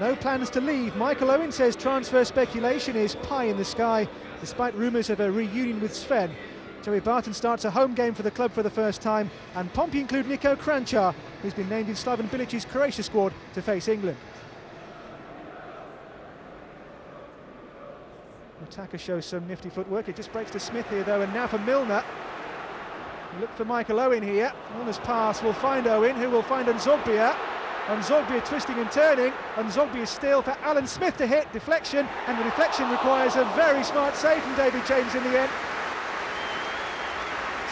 No plans to leave. Michael Owen says transfer speculation is pie in the sky, despite rumours of a reunion with Sven. Joey Barton starts a home game for the club for the first time, and Pompey include Nico Kranjčar, who's been named in Slaven Bilic's Croatia squad to face England. Attacker shows some nifty footwork. It just breaks to Smith here though, and now for Milner. You look for Michael Owen here. Milner's pass will find Owen, who will find Nzogbia. Nzogbia twisting and turning. Nzogbia still for Alan Smith to hit. Deflection, and the deflection requires a very smart save from David James in the end.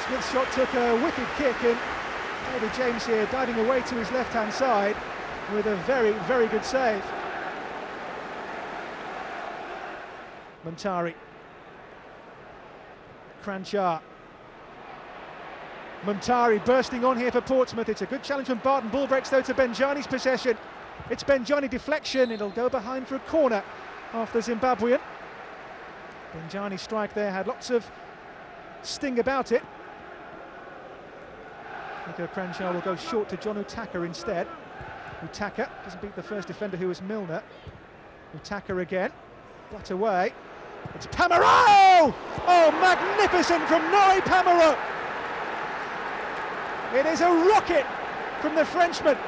Smith's shot took a wicked kick, and David James here diving away to his left-hand side with a very, very good save. Montari. Kranjčar. Montari bursting on here for Portsmouth. It's a good challenge from Barton. Ball breaks though to Benjani's possession. It's Benjani deflection. It'll go behind for a corner off the Zimbabwean. Benjani strike there had lots of sting about it. Nico Kranjčar will go short to John Utaka instead. Utaka doesn't beat the first defender, who was Milner. Utaka again. Got away. It's Pamarot! Oh, magnificent from Noé Pamarot! It is a rocket from the Frenchman.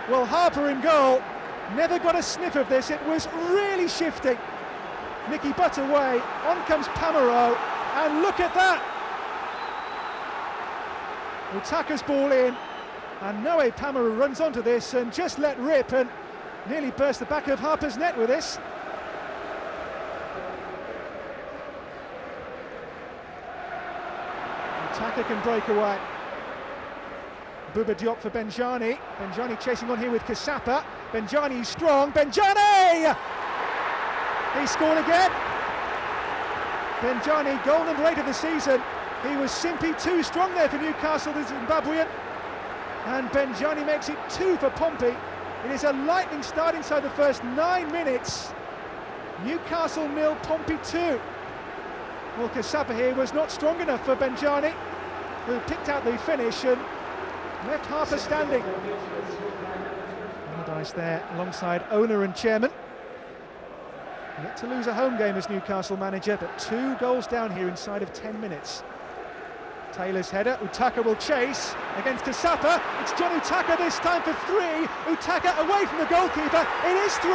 Well, Harper in goal never got a sniff of this. It was really shifting. Mickey Butt away, on comes Pamarot, and look at that! Utaka's ball in, and Noé Pamarot runs onto this and just let rip and nearly burst the back of Harper's net with this. Utaka can break away. Bouba Diop for Benjani. Benjani chasing on here with Kasapa. Benjani strong. Benjani! He scored again. Benjani, goal number 8 of the season. He was simply too strong there for Newcastle, the Zimbabwean. And Benjani makes it 2 for Pompey. It is a lightning start inside the first 9 minutes. Newcastle 0, Pompey 2. Well, Kasapa here was not strong enough for Benjani, who picked out the finish and left Harper standing. Allardyce there alongside owner and chairman. Yet to lose a home game as Newcastle manager, but 2 goals down here inside of 10 minutes. Taylor's header, Utaka will chase against Kasapa. It's John Utaka this time for 3. Utaka away from the goalkeeper. It is 3.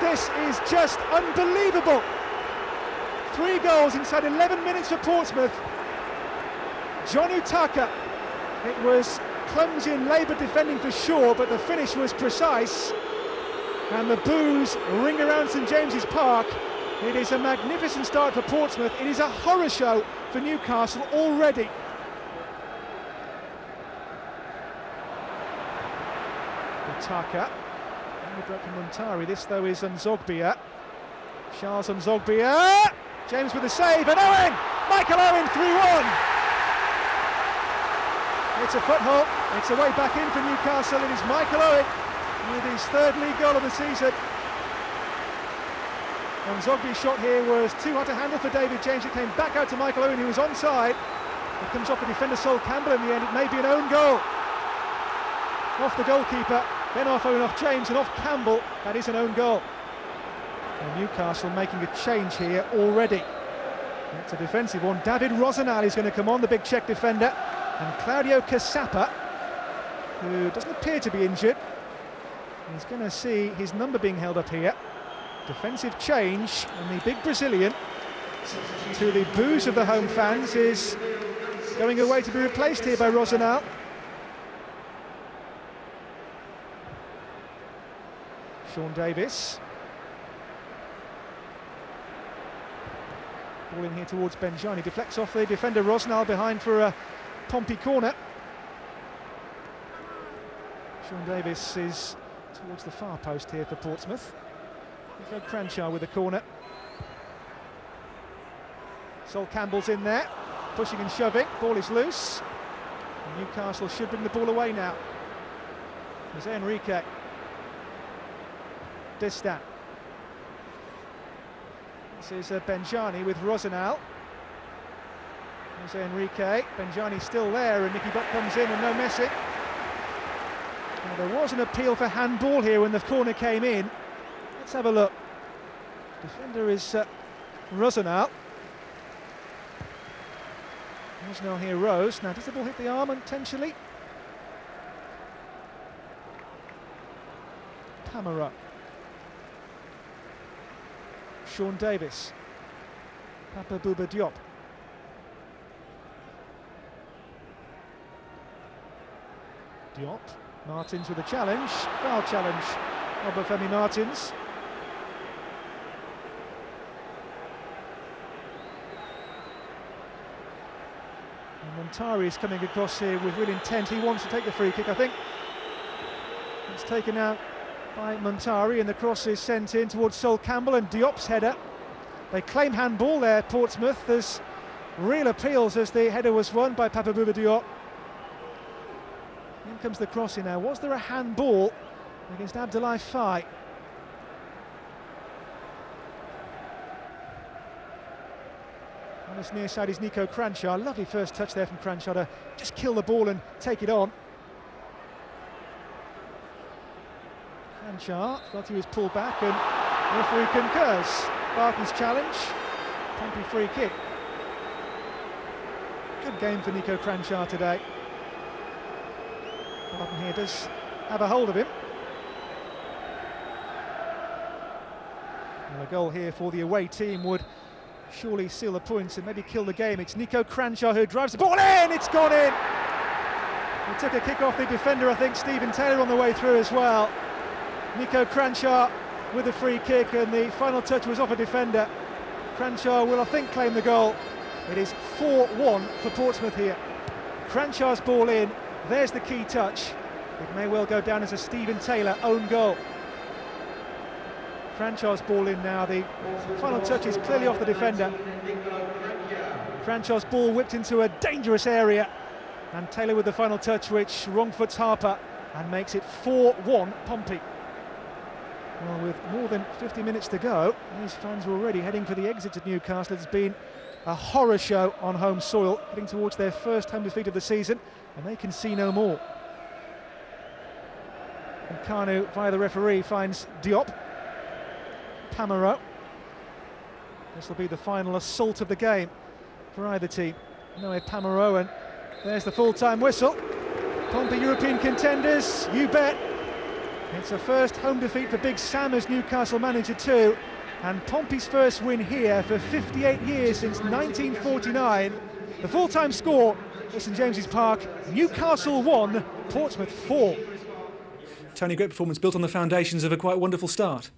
This is just unbelievable. 3 goals inside 11 minutes for Portsmouth. John Utaka. It was clumsy and laboured defending for sure, but the finish was precise. And the boos ring around St James's Park. It is a magnificent start for Portsmouth. It is a horror show for Newcastle already. Utaka. Only broke from Montari. This though is Nzogbia. Charles Nzogbia. James with a save, and Owen! Michael Owen 3-1. It's a foothold. It's a way back in for Newcastle. It is Michael Owen with his 3rd league goal of the season. And Zogby's shot here was too hard to handle for David James. It came back out to Michael Owen, who was onside. It comes off the defender Sol Campbell in the end. It may be an own goal. Off the goalkeeper, then off Owen, off James, and off Campbell. That is an own goal. And Newcastle making a change here already. It's a defensive one. David Rosenal is going to come on, the big Czech defender. And Claudio Kasapa, who doesn't appear to be injured. He's going to see his number being held up here. Defensive change, and the big Brazilian, to the boos of the home fans, is going away to be replaced here by Rosenal. Sean Davis. Ball in here towards Benjani, deflects off the defender Rosenal behind for a Pompey corner. Sean Davis is towards the far post here for Portsmouth. Go Kranjčar with the corner. Sol Campbell's in there, pushing and shoving. Ball is loose. And Newcastle should bring the ball away now. Jose Enrique. Distan. This is Benjani with Rosenal. Jose Enrique. Benjani still there, and Nicky Butt comes in, and no messing. Now, there was an appeal for handball here when the corner came in. Let's have a look. Defender is Rosenau. Rosenau here rose. Now, does the ball hit the arm intentionally? Tamara. Sean Davis. Papa Bouba Diop. Diop. Martins with a challenge. Foul challenge. Obafemi Martins. And Montari is coming across here with real intent. He wants to take the free kick, I think. It's taken out by Montari, and the cross is sent in towards Sol Campbell, and Diop's header. They claim handball there, Portsmouth. There's real appeals as the header was won by Papa Bouba Diop. In comes the cross in now. Was there a handball against Abdoulaye Faye? On this near side is Nico Cranshaw. Lovely first touch there from Cranshaw to just kill the ball and take it on. Cranshaw thought he was pulled back, and the referee concurs. Barton's challenge, Pompey free kick. Good game for Nico Cranshaw today. Barton here does have a hold of him. Well, a goal here for the away team would surely seal the points and maybe kill the game. It's Nico Cranshaw who drives the ball in. It's gone in. He took a kick off the defender, I think Stephen Taylor, on the way through as well. Nico Cranshaw with the free kick, and the final touch was off a defender. Cranshaw will, I think, claim the goal. It is 4-1 for Portsmouth here. Cranshaw's ball in. There's the key touch. It may well go down as a Stephen Taylor own goal. Cranshaw's ball in now. The final touch is clearly off the defender. Cranshaw's ball whipped into a dangerous area, and Taylor with the final touch, which wrong-foots Harper and makes it 4-1 Pompey. Well, with more than 50 minutes to go, these fans were already heading for the exit at Newcastle. It's been a horror show on home soil, heading towards their first home defeat of the season, and they can see no more. And Kanu, via the referee, finds Diop. Pamaro. This will be the final assault of the game for either team. Noé Pamaro, and there's the full-time whistle. Pompey European contenders, you bet. It's a first home defeat for Big Sam as Newcastle manager too, and Pompey's first win here for 58 years since 1949. The full-time score at St James's Park: Newcastle 1, Portsmouth 4. Tony, great performance built on the foundations of a quite wonderful start.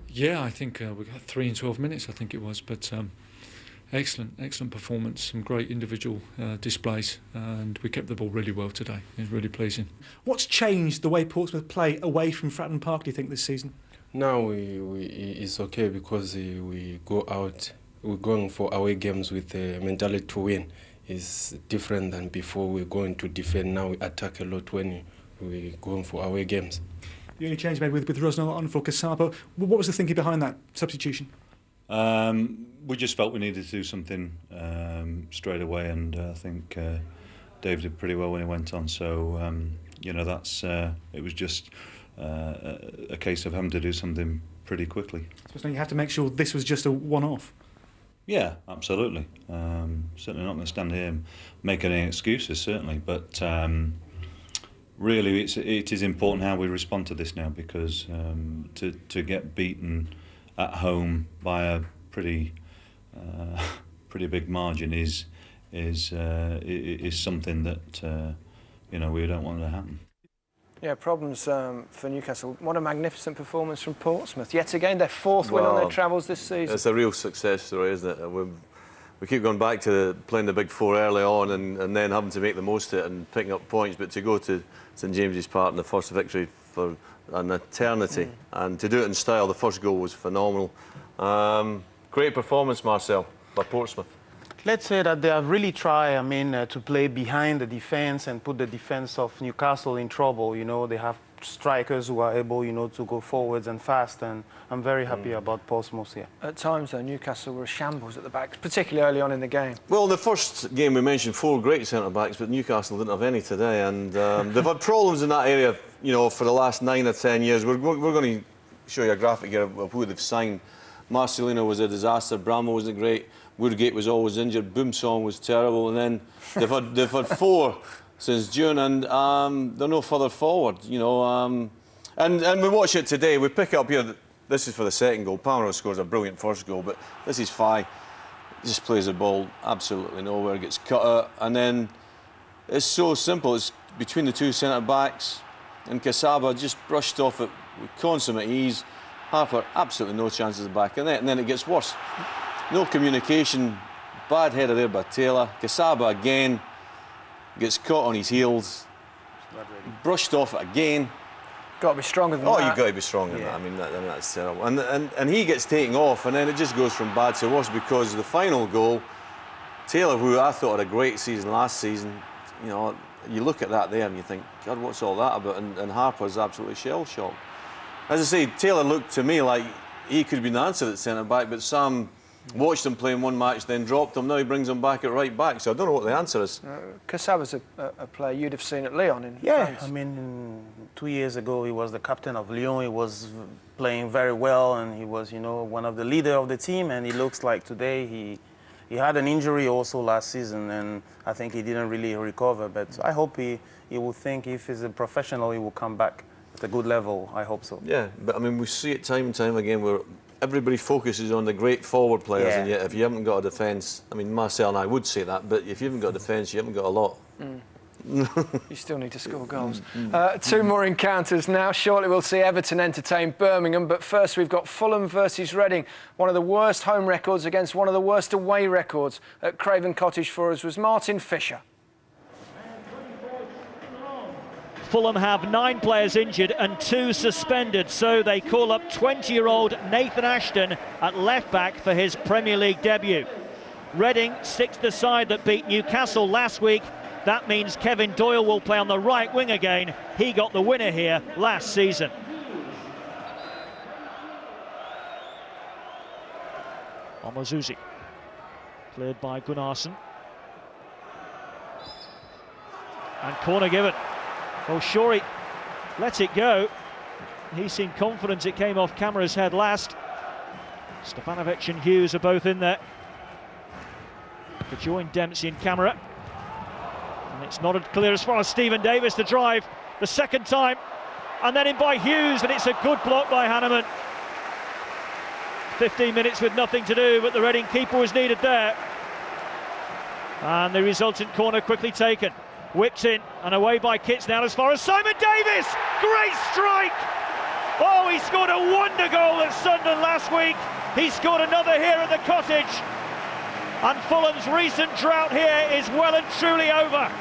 Yeah, I think we got 3 in 12 minutes, I think it was, but excellent performance, some great individual displays, and we kept the ball really well today. It was really pleasing. What's changed the way Portsmouth play away from Fratton Park, do you think, this season? Now it's okay because we go out, we're going for away games with the mentality to win. It's different than before. We're going to defend, now we attack a lot when we're going for away games. The only change made with Rosnell on for Casapo. What was the thinking behind that substitution? We just felt we needed to do something straight away, and I think Dave did pretty well when he went on. So you know, that's it was just a case of having to do something pretty quickly. So you have to make sure this was just a one-off. Yeah, absolutely. Certainly not going to stand here and make any excuses, certainly, but really it is important how we respond to this now, because to get beaten at home by a pretty big margin is something that you know, we don't want to happen. Yeah, problems for Newcastle. What a magnificent performance from Portsmouth. Yet again, their fourth win on their travels this season. It's a real success story, isn't it? We keep going back to playing the Big Four early on and then having to make the most of it and picking up points. But to go to St James's Park and the first victory for an eternity, and to do it in style, the first goal was phenomenal. Great performance, Marcel, by Portsmouth. Let's say that they have really tried, to play behind the defence and put the defence of Newcastle in trouble. You know, they have strikers who are able, you know, to go forwards and fast, and I'm very happy about Portsmouth here. At times, though, Newcastle were a shambles at the back, particularly early on in the game. Well, in the first game we mentioned 4 great centre-backs, but Newcastle didn't have any today, and they've had problems in that area, you know, for the last 9 or 10 years. We're going to show you a graphic here of who they've signed. Marcelino was a disaster, Bramall wasn't great, Woodgate was always injured, Boomsong was terrible, and then they've had 4 since June, and they're no further forward, you know. And we watch it today. We pick up here. This is for the second goal. Palmer scores a brilliant first goal, but this is Faye. He just plays the ball absolutely nowhere, gets cut out, and then it's so simple. It's between the 2 centre backs, and Kasaba just brushed off it with consummate ease. Harper absolutely no chances at the back of the net, and then it gets worse. No communication. Bad header there by Taylor. Kasaba again. Gets caught on his heels, brushed off it again. Got to be stronger than that. Oh, you've got to be stronger than that. I mean, that's terrible. And he gets taken off, and then it just goes from bad to worse, because the final goal, Taylor, who I thought had a great season last season, you know, you look at that there and you think, God, what's all that about? And Harper's absolutely shell-shocked. As I say, Taylor looked to me like he could have been the answer at centre-back, but Sam watched him play in one match, then dropped him. Now he brings him back at right back. So I don't know what the answer is. Kasaba's a player you'd have seen at Lyon in France. I mean, 2 years ago he was the captain of Lyon. He was playing very well, and he was, you know, one of the leaders of the team. And he looks like today he had an injury also last season, and I think he didn't really recover. But I hope he will think, if he's a professional, he will come back at a good level. I hope so. Yeah, but I mean, we see it time and time again where everybody focuses on the great forward players, and yet if you haven't got a defence, I mean, Marcel and I would say that, but if you haven't got a defence, you haven't got a lot. You still need to score goals. 2 more encounters now. Shortly we'll see Everton entertain Birmingham, but first we've got Fulham versus Reading. One of the worst home records against one of the worst away records at Craven Cottage for us was Martin Fisher. Fulham have 9 players injured and 2 suspended, so they call up 20-year-old Nathan Ashton at left-back for his Premier League debut. Reading sticks the side that beat Newcastle last week. That means Kevin Doyle will play on the right wing again. He got the winner here last season. Omozuzi, cleared by Gunnarsson. And corner given. Well, Shorey let it go. He seemed confident it came off Camara's head last. Stefanovic and Hughes are both in there to join Dempsey and Camara. And it's not clear as far as Stephen Davis to drive the second time. And then in by Hughes, and it's a good block by Hanneman. 15 minutes with nothing to do, but the Reading keeper was needed there. And the resultant corner quickly taken. Whipped in and away by Kitts now as far as Simon Davis! Great strike! Oh, he scored a wonder goal at Sunderland last week. He scored another here at the Cottage. And Fulham's recent drought here is well and truly over.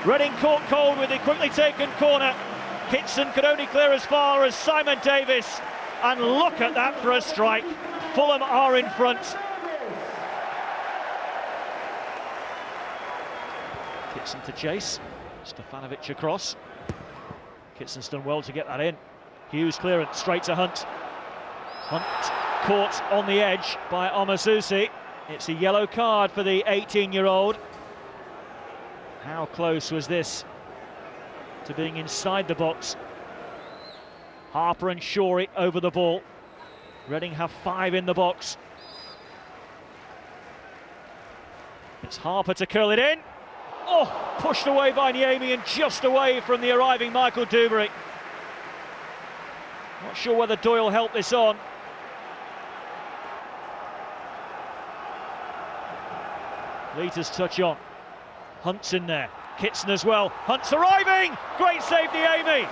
Reading caught cold with a quickly taken corner. Kitson could only clear as far as Simon Davis. And look at that for a strike. Fulham are in front. Kitson to chase, Stefanovic across. Kitson's done well to get that in. Hughes clearance straight to Hunt. Hunt caught on the edge by Omozuzi. It's a yellow card for the 18-year-old. How close was this to being inside the box? Harper and Shorey over the ball. Reading have 5 in the box. It's Harper to curl it in. Oh, pushed away by Niemi and just away from the arriving Michael Duberry. Not sure whether Doyle helped this on. Leiter's touch on. Hunt's in there. Kitson as well. Hunt's arriving! Great save, Niemi.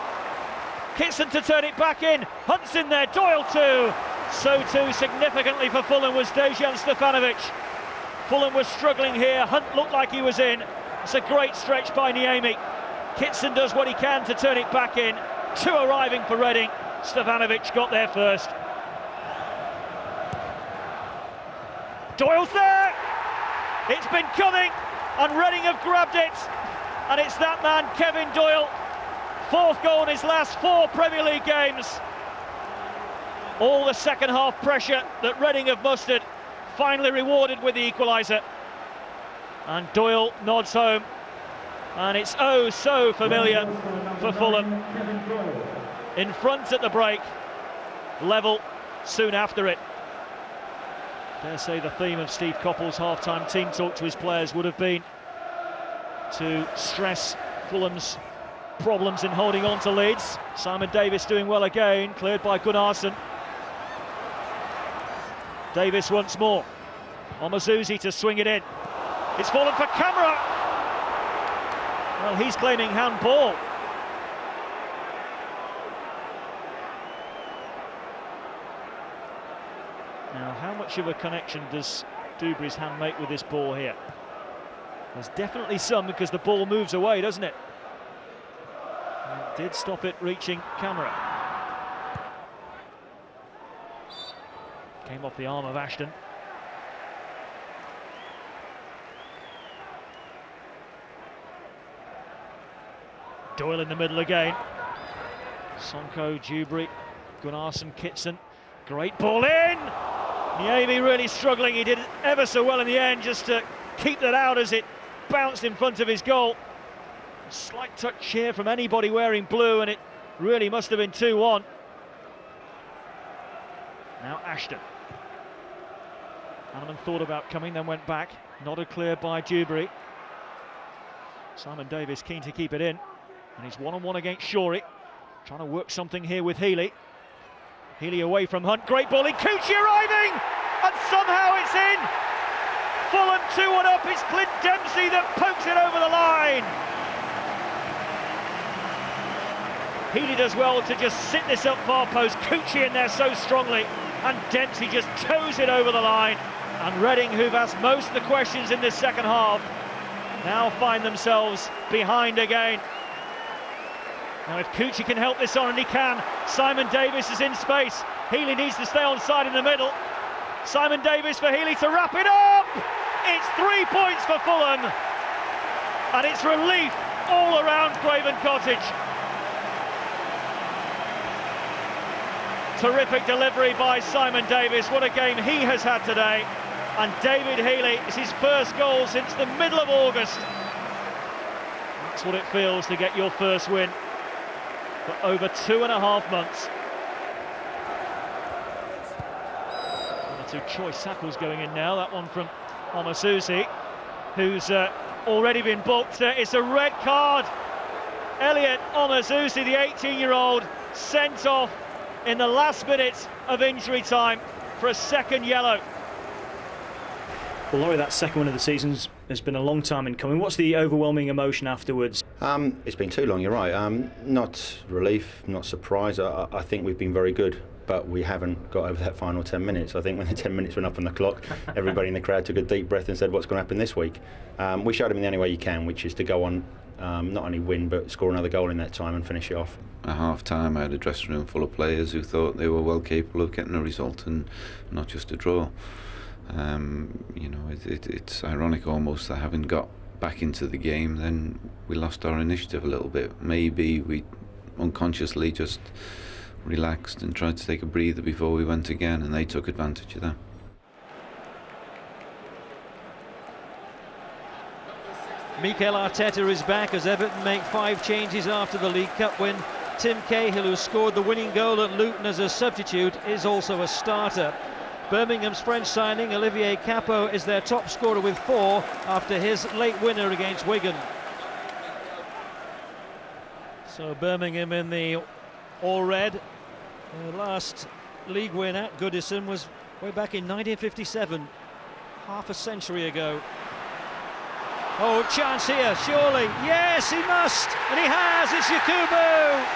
Kitson to turn it back in. Hunt's in there. Doyle too. So too significantly for Fulham was Dejan Stefanovic. Fulham was struggling here. Hunt looked like he was in. It's a great stretch by Niemi. Kitson does what he can to turn it back in. 2 arriving for Reading. Stefanovic got there first. Doyle's there! It's been coming, and Reading have grabbed it. And it's that man, Kevin Doyle, 4th goal in his last 4 Premier League games. All the second half pressure that Reading have mustered, finally rewarded with the equaliser. And Doyle nods home. And it's oh so familiar for Fulham. In front at the break, level soon after it. Dare say the theme of Steve Coppell's half-time team talk to his players would have been to stress Fulham's problems in holding on to leads. Simon Davis doing well again, cleared by Gunnarsson. Davis once more. Omozuzi to swing it in. It's fallen for Camera. Well, he's claiming handball. Now, how much of a connection does Dubry's hand make with this ball here? There's definitely some, because the ball moves away, doesn't it? It did stop it reaching Camera. Came off the arm of Ashton. Doyle in the middle again. Sonko, Dubry, Gunnarsson, Kitson. Great ball in! Niemi really struggling. He did it ever so well in the end, just to keep that out as it bounced in front of his goal. Slight touch here from anybody wearing blue, and it really must have been 2-1. Now Ashton. Hanneman thought about coming, then went back. Nodded clear by Dubry. Simon Davis keen to keep it in. And he's one-on-one against Shorey. Trying to work something here with Healy. Healy away from Hunt. Great ball in. Cucci arriving! And somehow it's in! Fulham 2-1 up. It's Clint Dempsey that pokes it over the line. Healy does well to just sit this up far post. Cucci in there so strongly. And Dempsey just toes it over the line. And Reading, who've asked most of the questions in this second half, now find themselves behind again. Now if Cucci can help this on, and he can, Simon Davis is in space. Healy needs to stay on side in the middle. Simon Davis for Healy to wrap it up! It's 3 points for Fulham. And it's relief all around Craven Cottage. Terrific delivery by Simon Davis. What a game he has had today. And David Healy is his first goal since the middle of August. That's what it feels to get your first win for over 2.5 months. One or two choice tackles going in now. That one from Omozuzi, who's already been booked. It's a red card. Elliot Omozuzi, the 18-year-old, sent off in the last minutes of injury time for a second yellow. Well, Laurie, that second one of the season has been a long time in coming. What's the overwhelming emotion afterwards? It's been too long, you're right. Not relief, not surprise. I think we've been very good, but we haven't got over that final 10 minutes. I think when the 10 minutes went up on the clock, everybody in the crowd took a deep breath and said, what's going to happen this week? We showed them in the only way you can, which is to go on, not only win, but score another goal in that time and finish it off. At half-time, I had a dressing room full of players who thought they were well capable of getting a result and not just a draw. You know, it's ironic almost that having got back into the game, then we lost our initiative a little bit. Maybe we unconsciously just relaxed and tried to take a breather before we went again, and they took advantage of that. Mikel Arteta is back as Everton make 5 changes after the League Cup win. Tim Cahill, who scored the winning goal at Luton as a substitute, is also a starter. Birmingham's French signing Olivier Capo is their top scorer with 4 after his late winner against Wigan. So Birmingham in the all-red. The last league win at Goodison was way back in 1957, half a century ago. Oh, chance here, surely. Yes, he must, and he has. It's Yakubu.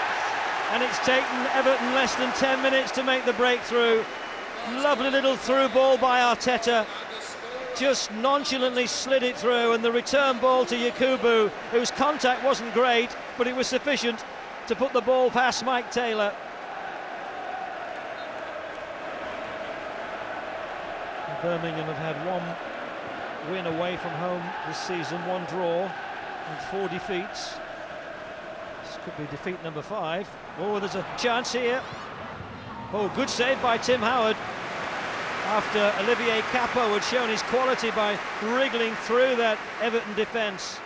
And it's taken Everton less than 10 minutes to make the breakthrough. Lovely little through ball by Arteta. Just nonchalantly slid it through, and the return ball to Yakubu, whose contact wasn't great, but it was sufficient to put the ball past Mike Taylor. Birmingham have had 1 win away from home this season, 1 draw and 4 defeats. Could be defeat number 5. Oh, there's a chance here. Oh, good save by Tim Howard. After Olivier Capo had shown his quality by wriggling through that Everton defence.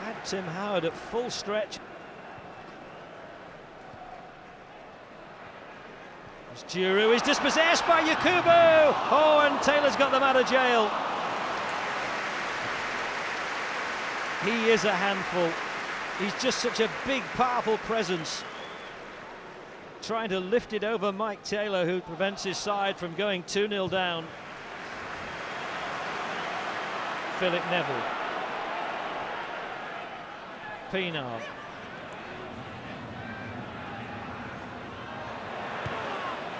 Had Tim Howard at full stretch. As Giroud is dispossessed by Yakubu. Oh, and Taylor's got them out of jail. He is a handful. He's just such a big, powerful presence. Trying to lift it over Mike Taylor, who prevents his side from going 2-0 down. Philip Neville. Pienaar.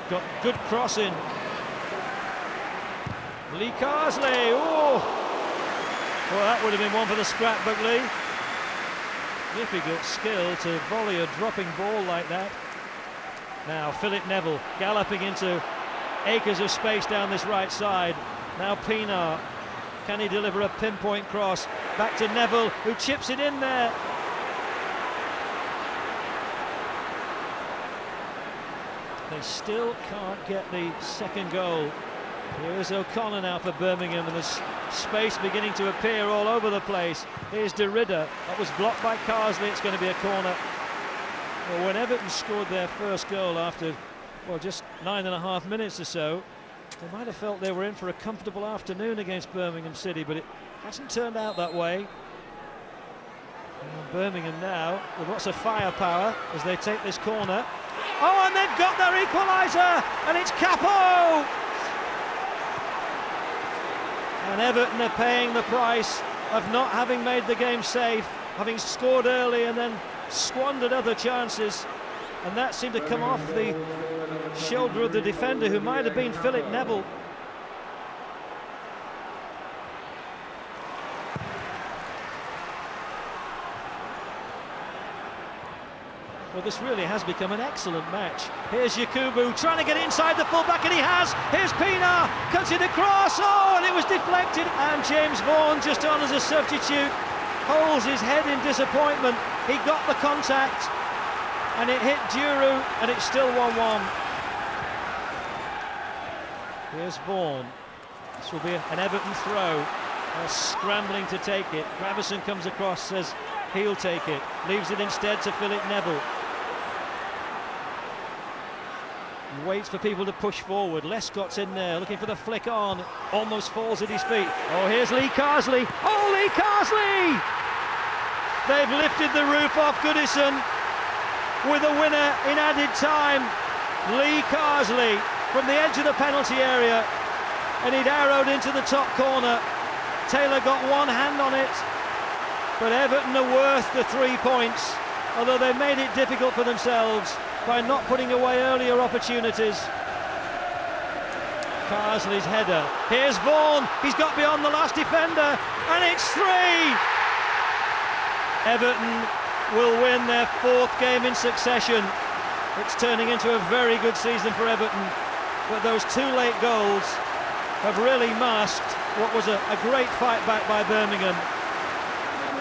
Got good crossing. Lee Carsley. Oh! Well, that would have been one for the scrapbook, Lee. Difficult skill to volley a dropping ball like that. Now Philip Neville galloping into acres of space down this right side. Now Pienaar. Can he deliver a pinpoint cross? Back to Neville, who chips it in there. They still can't get the second goal. Here's O'Connor now for Birmingham, and there's space beginning to appear all over the place. Here's De Ridder. That was blocked by Carsley. It's going to be a corner. Well, when Everton scored their first goal after, well, just 9.5 minutes or so, they might have felt they were in for a comfortable afternoon against Birmingham City, but it hasn't turned out that way. And Birmingham now with lots of firepower as they take this corner. Oh, and they've got their equaliser, and it's Capo! And Everton are paying the price of not having made the game safe, having scored early and then squandered other chances, and that seemed to come off the shoulder of the defender, who might have been Philip Neville. Well, this really has become an excellent match. Here's Yakubu trying to get inside the fullback, and he has. Here's Pienaar, cuts it across, oh, and it was deflected, and James Vaughan, just on as a substitute, holds his head in disappointment. He got the contact, and it hit Giroud, and it's still 1-1. Here's Vaughan. This will be an Everton throw. They're scrambling to take it. Gravison comes across, says he'll take it. Leaves it instead to Philip Neville. He waits for people to push forward. Lescott's in there, looking for the flick on. Almost falls at his feet. Oh, here's Lee Carsley. Oh, Lee Carsley! They've lifted the roof off Goodison with a winner in added time. Lee Carsley from the edge of the penalty area, and he'd arrowed into the top corner. Taylor got one hand on it, but Everton are worth the 3 points, although they made it difficult for themselves by not putting away earlier opportunities. Carsley's header. Here's Vaughan. He's got beyond the last defender, and it's 3. Everton will win their 4th game in succession. It's turning into a very good season for Everton, but those 2 late goals have really masked what was a great fight back by Birmingham,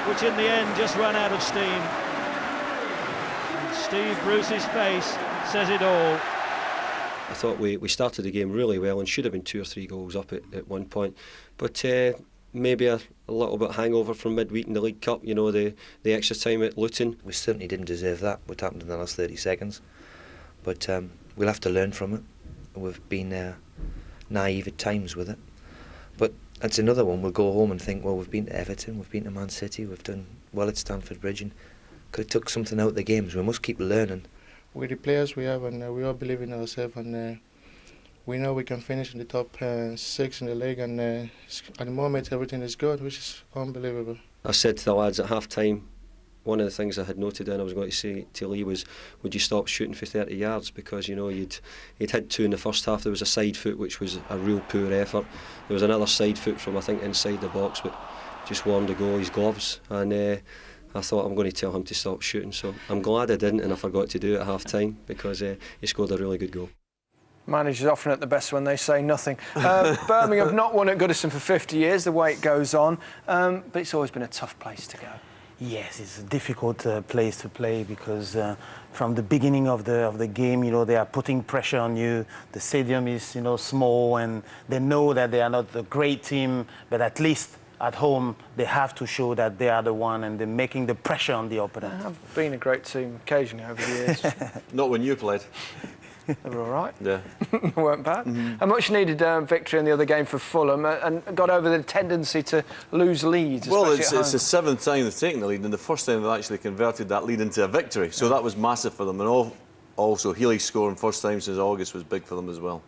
which in the end just ran out of steam. And Steve Bruce's face says it all. I thought we started the game really well and should have been 2 or 3 goals up at one point, but maybe a little bit hangover from midweek in the League Cup, you know, the extra time at Luton. We certainly didn't deserve that, what happened in the last 30 seconds, but we'll have to learn from it. We've been naive at times with it, but that's another one. We'll go home and think, well, we've been to Everton, we've been to Man City, we've done well at Stamford Bridge, and could have took something out of the games. We must keep learning. With the players we have, and we all believe in ourselves, and we know we can finish in the top 6 in the league, and at the moment everything is good, which is unbelievable. I said to the lads at half time, one of the things I had noted down I was going to say to Lee was, would you stop shooting for 30 yards, because you know you'd had 2 in the first half. There was a side foot which was a real poor effort. There was another side foot from I think inside the box, but just warned to go his gloves, and I thought, I'm going to tell him to stop shooting, so I'm glad I didn't, and I forgot to do it at half time, because he scored a really good goal. Managers often at the best when they say nothing. Birmingham have not won at Goodison for 50 years, the way it goes on, but it's always been a tough place to go. Yes, it's a difficult place to play because from the beginning of the game, you know, they are putting pressure on you. The stadium is, you know, small, and they know that they are not a great team, but at least at home they have to show that they are the one, and they're making the pressure on the opponent. They have been a great team occasionally over the years. Not when you played. They were all right. Yeah. Weren't bad. A much-needed victory in the other game for Fulham, and got over the tendency to lose leads. Well, especially it's the 7th time they've taken the lead, and the first time they've actually converted that lead into a victory. So that was massive for them. And also, Healy scoring first time since August was big for them as well.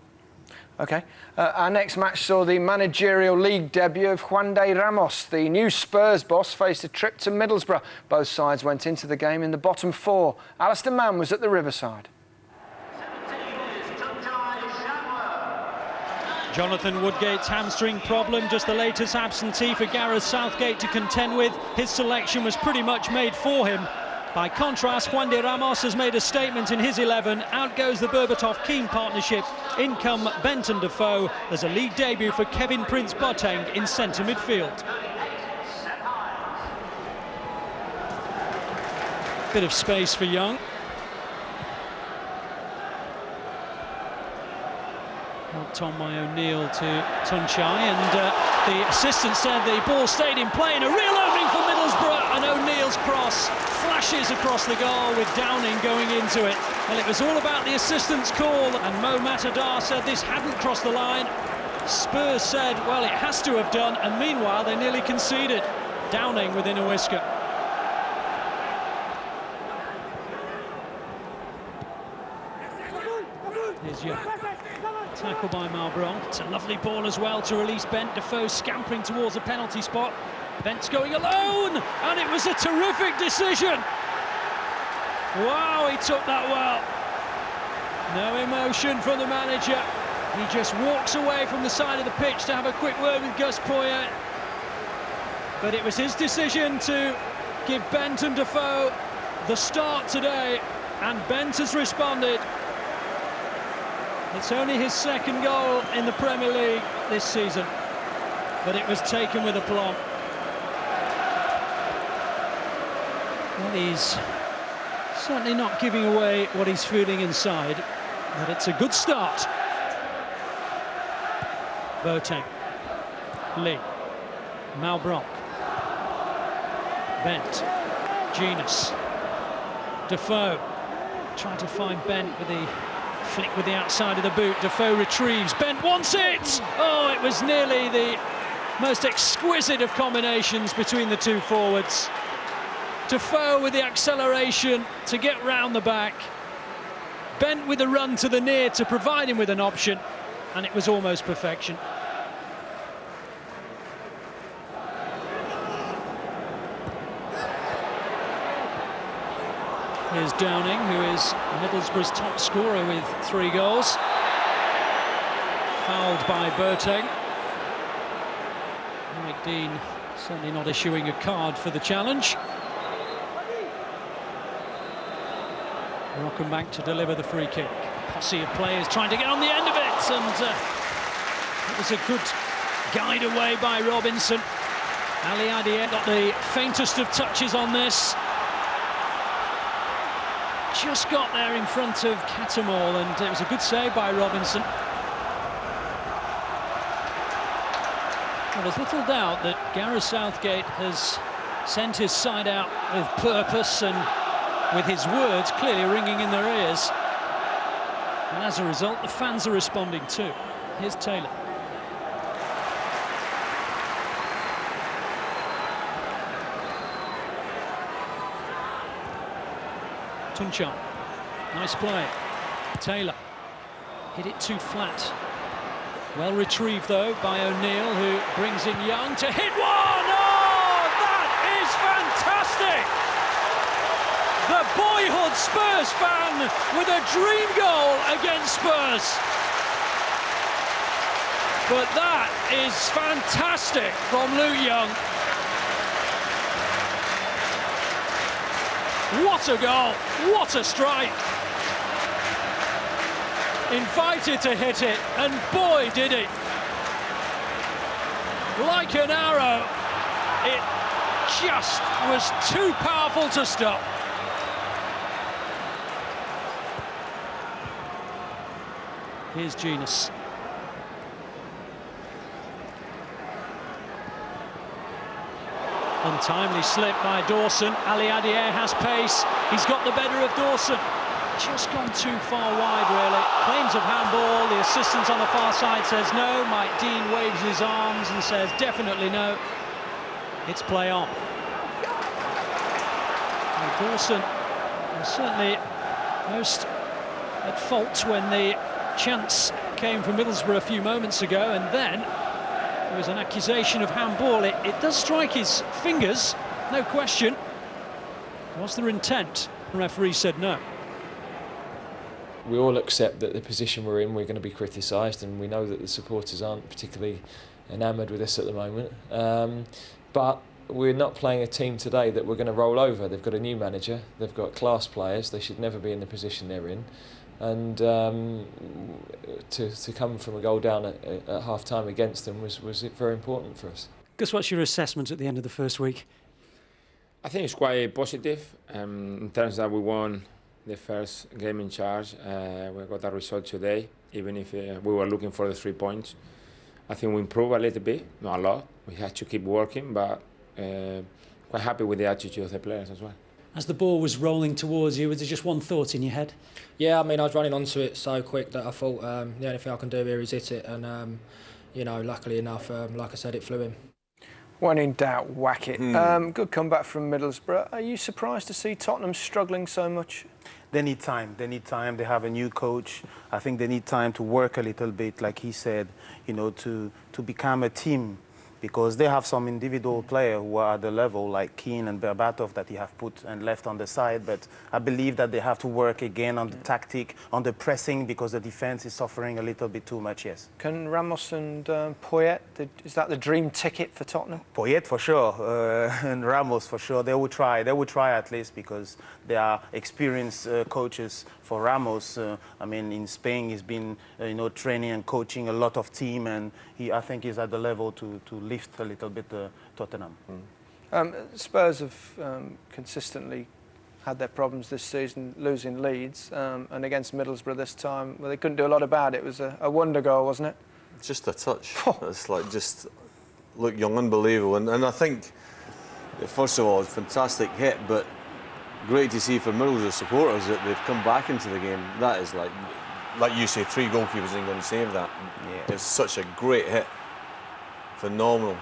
OK. Our next match saw the managerial league debut of Juan de Ramos. The new Spurs boss faced a trip to Middlesbrough. Both sides went into the game in the bottom 4. Alistair Mann was at the Riverside. Jonathan Woodgate's hamstring problem, just the latest absentee for Gareth Southgate to contend with. His selection was pretty much made for him. By contrast, Juan de Ramos has made a statement in his 11. Out goes the Berbatov-Keane partnership. In come Benton Defoe. There's a league debut for Kevin Prince-Boateng in centre midfield. Bit of space for Young. Helped on by O'Neill to Tunchai, and the assistant said the ball stayed in play, and a real opening for Middlesbrough, and O'Neill's cross flashes across the goal with Downing going into it. Well, it was all about the assistant's call, and MOTD said this hadn't crossed the line. Spurs said, well, it has to have done, and meanwhile they nearly conceded. Downing within a whisker. Here's Young. Tackle by Malbron. It's a lovely ball as well to release Bent. Defoe scampering towards the penalty spot. Bent's going alone, and it was a terrific decision. Wow, he took that well. No emotion from the manager. He just walks away from the side of the pitch to have a quick word with Gus Poyet. But it was his decision to give Bent and Defoe the start today, and Bent has responded. It's only his second goal in the Premier League this season, but it was taken with aplomb. Well, he's certainly not giving away what he's feeling inside, but it's a good start. Boateng, Lee, Malbronk, Bent, Genus, Defoe, trying to find Bent with the flick with the outside of the boot. Defoe retrieves. Bent wants it! Oh, it was nearly the most exquisite of combinations between the two forwards. Defoe with the acceleration to get round the back. Bent with a run to the near to provide him with an option, and it was almost perfection. Here's Downing, who is Middlesbrough's top scorer with 3 goals. Fouled by Boateng. Mike Dean certainly not issuing a card for the challenge. Rockenbank to deliver the free kick. Posse of players trying to get on the end of it, and it was a good guide away by Robinson. Ali Adier got the faintest of touches on this. Just got there in front of Catamol, and it was a good save by Robinson. Well, there's little doubt that Gareth Southgate has sent his side out with purpose and with his words clearly ringing in their ears. And as a result, the fans are responding too. Here's Taylor. Tunchai, nice play. Taylor hit it too flat. Well retrieved though by O'Neill, who brings in Young to hit one. Oh, that is fantastic! The boyhood Spurs fan with a dream goal against Spurs. But that is fantastic from Luke Young. What a goal, what a strike. Invited to hit it, and boy did it. Like an arrow, it just was too powerful to stop. Here's Genus. Untimely slip by Dawson. Ali Adier has pace. He's got the better of Dawson. Just gone too far wide, really. Claims of handball. The assistant on the far side says no. Mike Dean waves his arms and says definitely no. It's play on. And Dawson was certainly most at fault when the chance came from Middlesbrough a few moments ago, and then there was an accusation of handball. It does strike his fingers, no question. Was there intent? The referee said no. We all accept that the position we're in, we're going to be criticised, and we know that the supporters aren't particularly enamoured with us at the moment. But we're not playing a team today that we're going to roll over. They've got a new manager, they've got class players, they should never be in the position they're in. And to come from a goal down at half-time against them was very important for us. Gus, what's your assessment at the end of the first week? I think it's quite positive in terms that we won the first game in charge. We got that result today, even if we were looking for the 3 points. I think we improved a little bit, not a lot. We had to keep working, but quite happy with the attitude of the players as well. As the ball was rolling towards you, was there just one thought in your head? Yeah, I mean, I was running onto it so quick that I thought the only thing I can do here is hit it, and you know, luckily enough, like I said, it flew in. When in doubt, whack it. Good comeback from Middlesbrough. Are you surprised to see Tottenham struggling so much? They need time. They need time. They have a new coach. I think they need time to work a little bit, like he said, you know, to become a team. Because they have some individual players who are at the level, like Keane and Berbatov, that he have put and left on the side. But I believe that they have to work again on the tactic, on the pressing, because the defence is suffering a little bit too much, yes. Can Ramos and Poyet, is that the dream ticket for Tottenham? Poyet for sure, and Ramos for sure. They will try at least, because they are experienced coaches. For Ramos, I mean, in Spain, he's been, you know, training and coaching a lot of team, and I think he's at the level to lift a little bit Tottenham. Spurs have consistently had their problems this season, losing Leeds, and against Middlesbrough this time, well, they couldn't do a lot about it. It was a wonder goal, wasn't it? Just a touch. It's like just look young, unbelievable, and I think first of all, it's a fantastic hit, but great to see for Middlesbrough supporters that they've come back into the game. That is like you say, 3 goalkeepers ain't going to save that. Yeah. It's such a great hit. Phenomenal.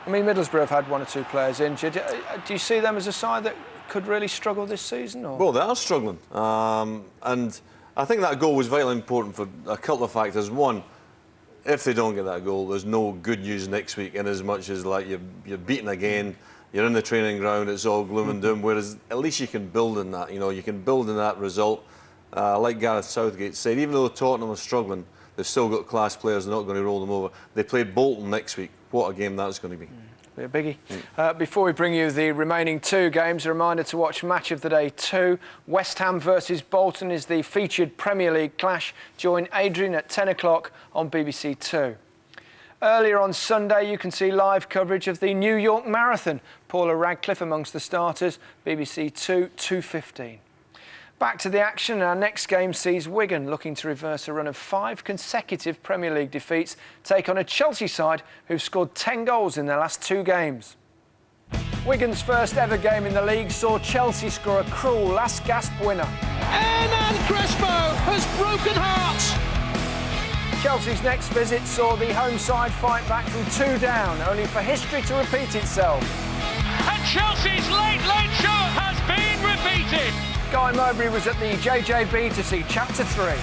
I mean, Middlesbrough have had 1 or 2 players injured. Do you see them as a side that could really struggle this season? Or? Well, they are struggling. And I think that goal was vitally important for a couple of factors. One, if they don't get that goal, there's no good news next week, in as much as like you're beaten again. You're in the training ground, it's all gloom and doom, whereas at least you can build in that, you know, you can build in that result. Like Gareth Southgate said, even though Tottenham are struggling, they've still got class players, they're not going to roll them over. They play Bolton next week. What a game that's going to be. Be a biggie. Before we bring you the remaining 2 games, a reminder to watch Match of the Day 2. West Ham versus Bolton is the featured Premier League clash. Join Adrian at 10 o'clock on BBC 2. Earlier on Sunday, you can see live coverage of the New York Marathon. Paula Radcliffe amongst the starters, BBC 2, 2:15. Back to the action, our next game sees Wigan looking to reverse a run of 5 consecutive Premier League defeats, take on a Chelsea side who've scored 10 goals in their last 2 games. Wigan's first ever game in the league saw Chelsea score a cruel last-gasp winner. Hernan Crespo has broken hearts. Chelsea's next visit saw the home side fight back from 2 down, only for history to repeat itself. And Chelsea's late show has been repeated. Guy Mowbray was at the JJB to see Chapter 3.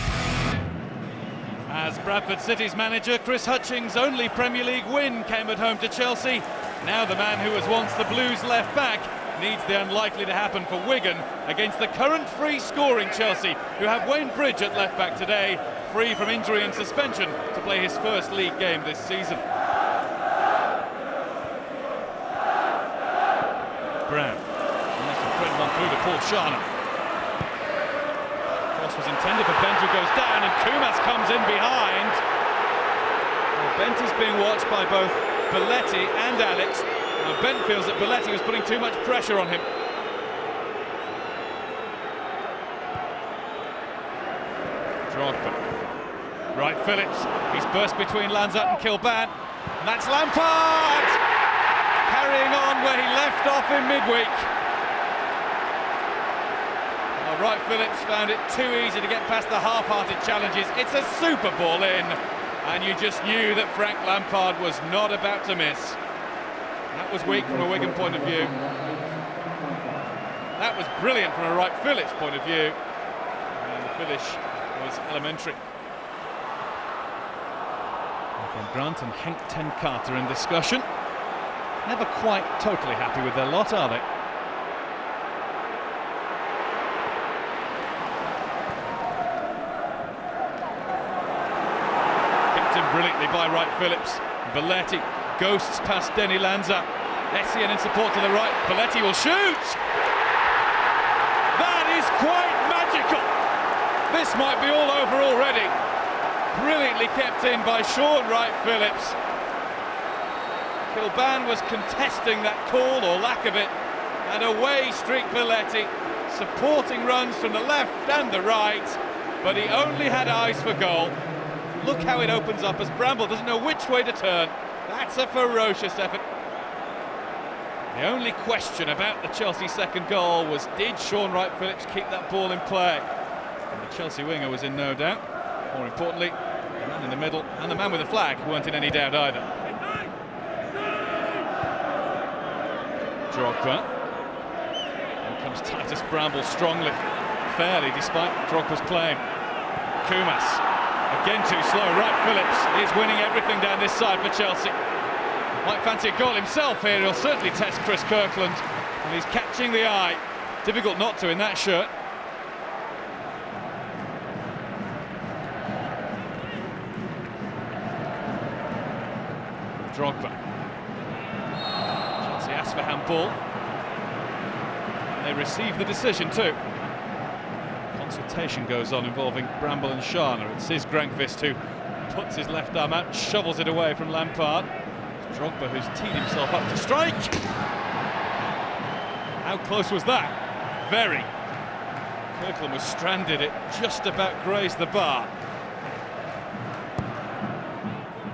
As Bradford City's manager, Chris Hutchings' only Premier League win came at home to Chelsea. Now the man who was once the Blues left back needs the unlikely to happen for Wigan against the current free-scoring Chelsea, who have Wayne Bridge at left back today, free from injury and suspension to play his first league game this season. Brown, that's a incredible one through to Paul Sharner. Cross was intended for Bent, who goes down, and Kumas comes in behind. Well, Bent is being watched by both Belletti and Alex. Now Ben feels that Belletti was putting too much pressure on him. Drogba. Right, Phillips. He's burst between Lanzat and Kilban. And that's Lampard! Carrying on where he left off in midweek. Well, Wright Phillips found it too easy to get past the half-hearted challenges. It's a super ball in. And you just knew that Frank Lampard was not about to miss. That was weak from a Wigan point of view. That was brilliant from a Wright Phillips point of view. And the finish was elementary. From Grant and Henk ten Carter in discussion. Never quite totally happy with their lot, are they? Kept in brilliantly by Wright Phillips. Belletti ghosts past Denny Lanza. Essien in support to the right. Belletti will shoot! That is quite magical! This might be all over already. Brilliantly kept in by Sean Wright Phillips. Kilban was contesting that call, or lack of it, and away streaked Belletti, supporting runs from the left and the right, but he only had eyes for goal. Look how it opens up as Bramble doesn't know which way to turn. That's a ferocious effort. The only question about the Chelsea second goal was, did Sean Wright Phillips keep that ball in play? And the Chelsea winger was in no doubt. More importantly, the man in the middle and the man with the flag weren't in any doubt either. Drogba. In comes Titus Bramble strongly, fairly, despite Drogba's claim. Kumas, again too slow. Wright Phillips is winning everything down this side for Chelsea. Might fancy a goal himself here. He'll certainly test Chris Kirkland, and he's catching the eye. Difficult not to in that shirt. Drogba. Chelsea asked for handball. And they receive the decision too. Consultation goes on involving Bramble and Sharner. It's Sis Grankvist who puts his left arm out, shovels it away from Lampard. It's Drogba who's teed himself up to strike. How close was that? Very. Kirkland was stranded, it just about grazed the bar.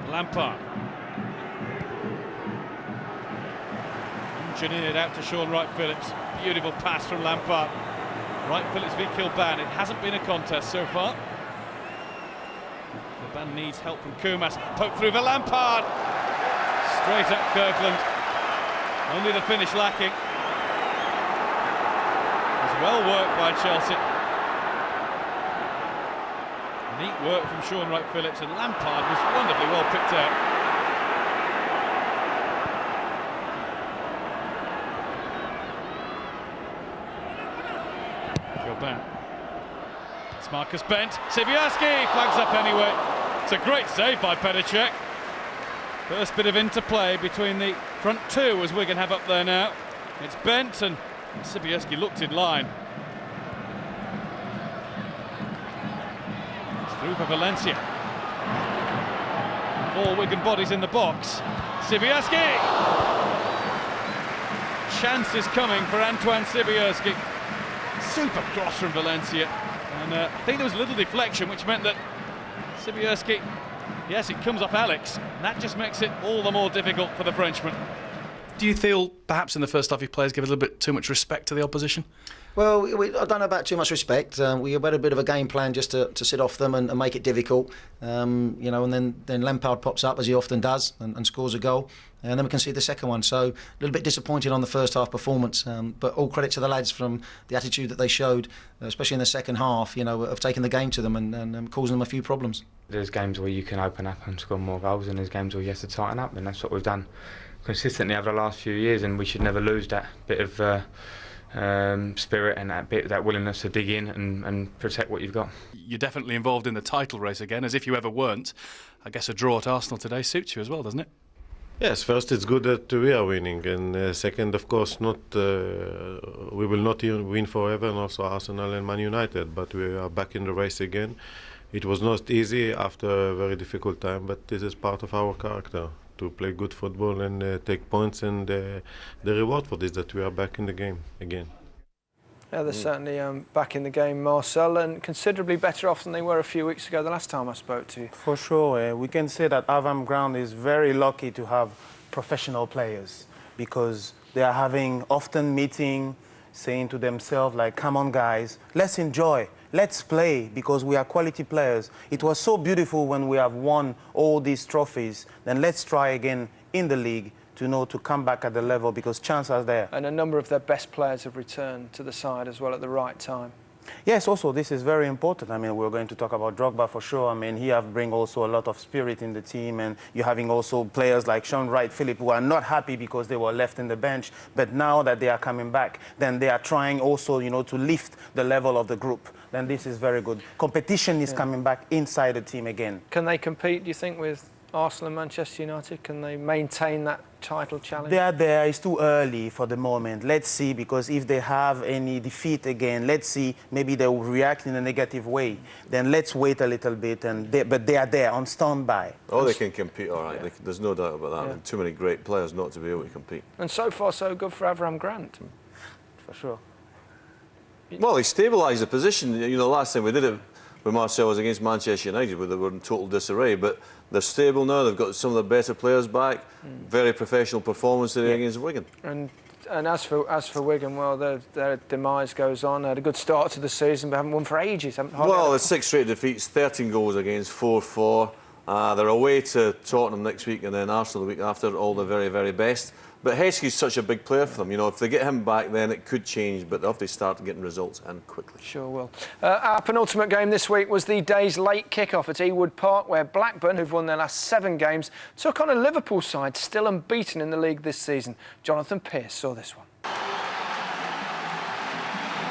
Lampard. Engineered out to Sean Wright Phillips. Beautiful pass from Lampard. Wright Phillips v Kilban. It hasn't been a contest so far. Kilban needs help from Kumas. Poke through for Lampard. Straight up Kirkland. Only the finish lacking. It was well worked by Chelsea. Neat work from Sean Wright Phillips, and Lampard was wonderfully well picked out. It's Marcus Bent. Sibierski flags up anyway. It's a great save by Petacek. First bit of interplay between the front two as Wigan have up there now. It's Bent and Sibierski looked in line. It's through for Valencia. 4 Wigan bodies in the box. Sibierski! Chance is coming for Antoine Sibierski. Super cross from Valencia, and I think there was a little deflection which meant that Sibierski, yes, it comes off Alex, and that just makes it all the more difficult for the Frenchman. Do you feel perhaps in the first half your players give a little bit too much respect to the opposition? Well, I don't know about too much respect. We had a bit of a game plan just to sit off them and make it difficult, and then Lampard pops up as he often does and scores a goal, and then we can see the second one. So a little bit disappointed on the first half performance, but all credit to the lads from the attitude that they showed, especially in the second half, of taking the game to them and causing them a few problems. There's games where you can open up and score more goals, and there's games where you have to tighten up, and that's what we've done consistently over the last few years, and we should never lose that bit of spirit and that willingness to dig in and protect what you've got. You're definitely involved in the title race again, as if you ever weren't. I guess a draw at Arsenal today suits you as well, doesn't it? Yes, first it's good that we are winning, and second, of course, we will not win forever, and also Arsenal and Man United, but we are back in the race again. It was not easy after a very difficult time, but this is part of our character, to play good football and take points, and the reward for this that we are back in the game again. Yeah, they're certainly back in the game, Marcel, and considerably better off than they were a few weeks ago, the last time I spoke to you. For sure. We can say that Avram Ground is very lucky to have professional players, because they are having often meeting, saying to themselves, like, come on, guys, let's enjoy. Let's play, because we are quality players. It was so beautiful when we have won all these trophies. Then let's try again in the league to come back at the level, because chances are there. And a number of their best players have returned to the side as well at the right time. Yes, also this is very important. I mean, we're going to talk about Drogba for sure. I mean, he have bring also a lot of spirit in the team, and you're having also players like Sean Wright Phillip who are not happy because they were left in the bench, but now that they are coming back, then they are trying also, to lift the level of the group. Then this is very good. Competition is coming back inside the team again. Can they compete, do you think, with Arsenal and Manchester United? Can they maintain that title challenge? They are there. It's too early for the moment. Let's see, because if they have any defeat again, let's see, maybe they will react in a negative way. Then let's wait a little bit, but they are there on standby. Oh, they can compete, all right. Yeah. There's no doubt about that. Yeah. Too many great players not to be able to compete. And so far, so good for Avram Grant. For sure. Well, he stabilised the position. Last time we did it with Marcel was against Manchester United, where they were in total disarray. But they're stable now. They've got some of the better players back. Very professional performance today against Wigan. And as for Wigan, well, their demise goes on. They had a good start to the season, but haven't won for ages. Well, it's 6 straight defeats, 13 goals against, 4-4. They're away to Tottenham next week and then Arsenal the week after, all the very, very best. But Heskey's such a big player for them. If they get him back, then it could change, but they have to start getting results and quickly. Sure will. Our penultimate game this week was the day's late kick-off at Ewood Park, where Blackburn, who've won their last 7 games, took on a Liverpool side still unbeaten in the league this season. Jonathan Pearce saw this one.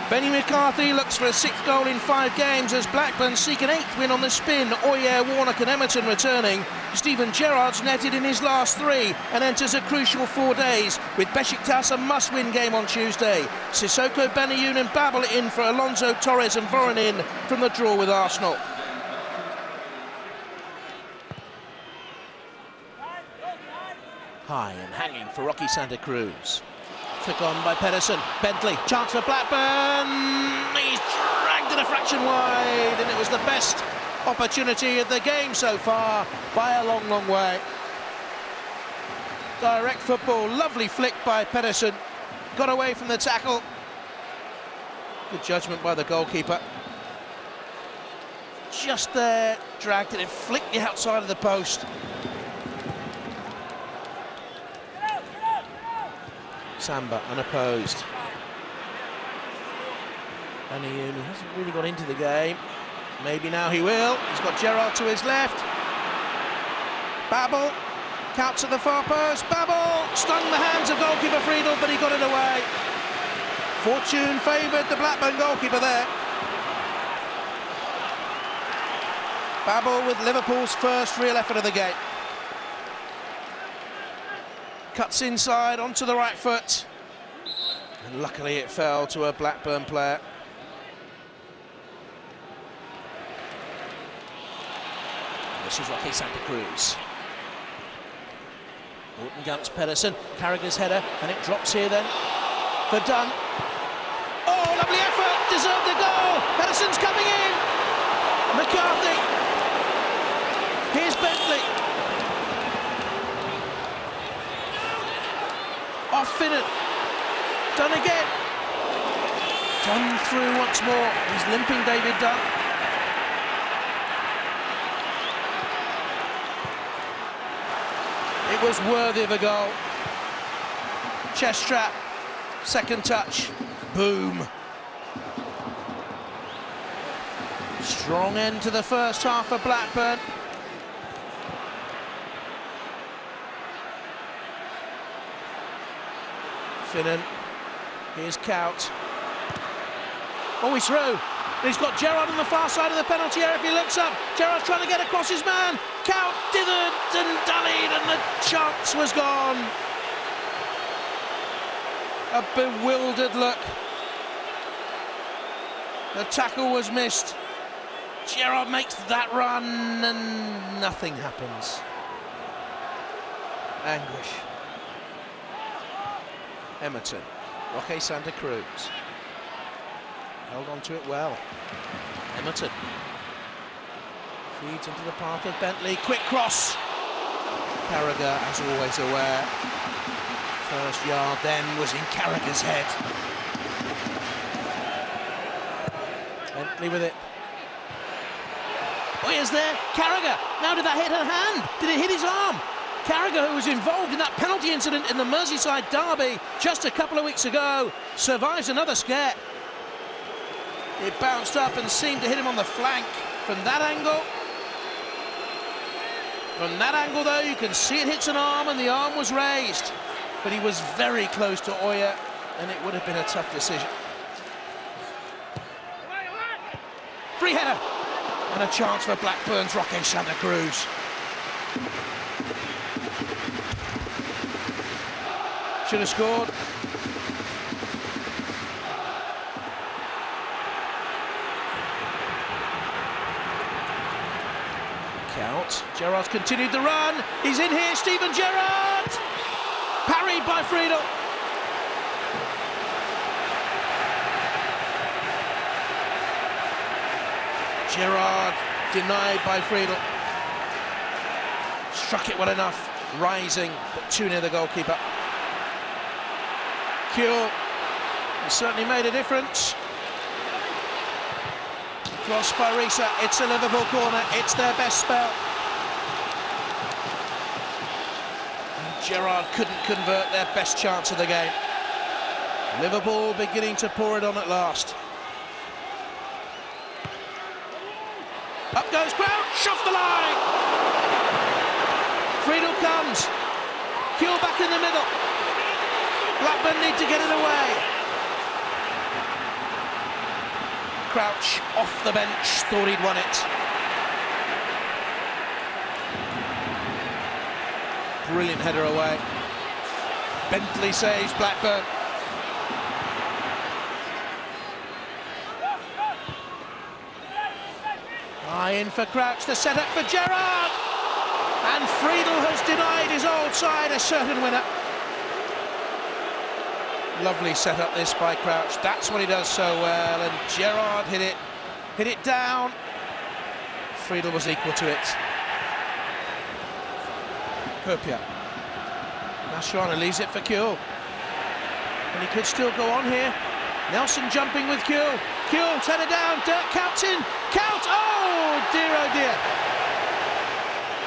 Benny McCarthy looks for a 6th goal in 5 games as Blackburn seek an 8th win on the spin. Oyer, Warnock and Emerton returning. Stephen Gerrard's netted in his last 3 and enters a crucial 4 days, with Besiktas a must-win game on Tuesday. Sissoko, Benayoun and Babel in for Alonso, Torres and Voronin from the draw with Arsenal. High and hanging for Rocky Santa Cruz. Flick on by Pedersen. Bentley, chance for Blackburn. He's dragged it a fraction wide, and it was the best opportunity of the game so far by a long, long way. Direct football, lovely flick by Pedersen. Got away from the tackle. Good judgment by the goalkeeper. Just there, dragged it and flicked the outside of the post. Samba unopposed. Benayoun hasn't really got into the game. Maybe now he will. He's got Gerrard to his left. Babel counts at the far post. Babel stung the hands of goalkeeper Friedel, but he got it away. Fortune favoured the Blackburn goalkeeper there. Babel with Liverpool's first real effort of the game. Cuts inside onto the right foot, and luckily it fell to a Blackburn player. And this is Rocky Santa Cruz. Morton Gunt's Pedersen, Carragher's header, and it drops here then for Dunn. Oh, lovely effort, deserved the goal. Pedersen's coming in. McCarthy. Here's Bentley. Off Finnan. Dunn again. Dunn through once more. He's limping, David Dunn. It was worthy of a goal. Chest trap. Second touch. Boom. Strong end to the first half for Blackburn. Finnan, here's Cout. Oh, he's through. He's got Gerrard on the far side of the penalty area if he looks up. Gerrard's trying to get across his man. Cout dithered and dallied, and the chance was gone. A bewildered look. The tackle was missed. Gerrard makes that run, and nothing happens. anguish. Emerton, Roque Santa Cruz. Held on to it well. Emerton. Feeds into the path of Bentley. Quick cross. Carragher, as always, aware. First yard then was in Carragher's head. Bentley with it. Oh, here's there. Carragher. Now did that hit her hand? Did it hit his arm? Carragher, who was involved in that penalty incident in the Merseyside derby just a couple of weeks ago, survives another scare. It bounced up and seemed to hit him on the flank from that angle. From that angle, though, you can see it hits an arm, and the arm was raised. But he was very close to Oya, and it would have been a tough decision. Free header, and a chance for Blackburn's Roque Santa Cruz. Should have scored. Count. Gerrard's continued the run. He's in here. Steven Gerrard. Parried by Friedel. Gerrard denied by Friedel. Struck it well enough. Rising, but too near the goalkeeper. Kuehl has certainly made a difference. Cross by Risa. It's a Liverpool corner. It's their best spell. And Gerrard couldn't convert their best chance of the game. Liverpool beginning to pour it on at last. Up goes Crouch, off the line. Friedel comes. Kuehl back in the middle. Blackburn need to get it away. Crouch off the bench, thought he'd won it. Brilliant header away. Bentley saves Blackburn. High in for Crouch, the setup for Gerrard. And Friedel has denied his old side a certain winner. Lovely setup this by Crouch. That's what he does so well, and Gerrard hit it down. Friedel was equal to it. Kopia. Mascherano leaves it for Kuehl. And he could still go on here. Nelson jumping with Kuehl. Kuehl's headed down. Dirk Coutts in. Count! Oh dear.